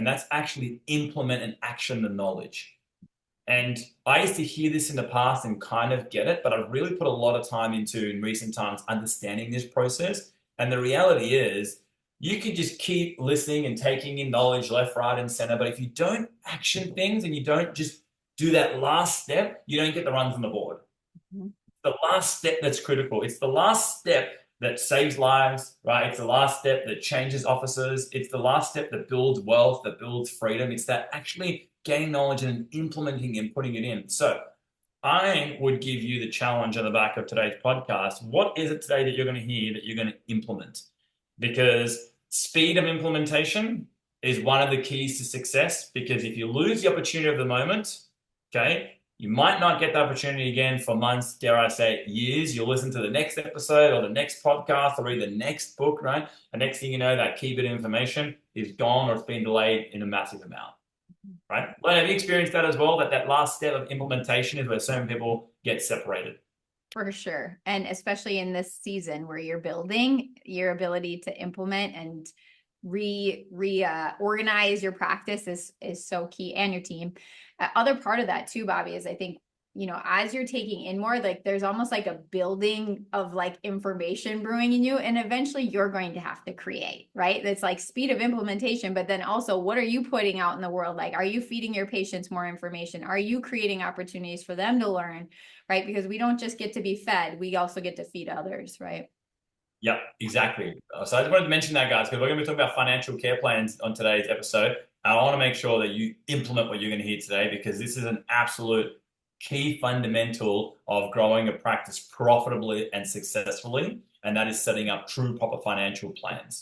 and that's actually implement and action the knowledge. And I used to hear this in the past and kind of get it, but I've really put a lot of time into in recent times understanding this process. And the reality is, you can just keep listening and taking in knowledge left, right, and center. But if you don't action things and you don't just do that last step, you don't get the runs on the board. Mhm. The last step that's critical. It's the last step that saves lives, right? It's the last step that changes offices. It's the last step that builds wealth, that builds freedom. It's that actually gaining knowledge and implementing and putting it in. So I would give you the challenge on the back of today's podcast. What is it today that you're going to hear that you're going to implement? Because speed of implementation is one of the keys to success. Because if you lose the opportunity of the moment, okay, you might not get the opportunity again for months, dare I say, years. You'll listen to the next episode or the next podcast or read the next book, right? And next thing you know, that key bit of information is gone or it's been delayed in a massive amount, right? Well, have you experienced that as well? That last step of implementation is where so many people get separated. For sure. And especially in this season where you're building, your ability to implement and organize your practice is so key, and your team. Other part of that too, Bobby, is I think, as you're taking in more, like there's almost like a building of like information brewing in you, and eventually you're going to have to create, right? It's like speed of implementation, but then also what are you putting out in the world? Like, are you feeding your patients more information? Are you creating opportunities for them to learn, right? Because we don't just get to be fed, we also get to feed others, right? Yep, exactly. So I just wanted to mention that, guys, because we're going to be talking about financial care plans on today's episode. And I want to make sure that you implement what you're going to hear today, because this is an absolute key fundamental of growing a practice profitably and successfully. And that is setting up true proper financial plans.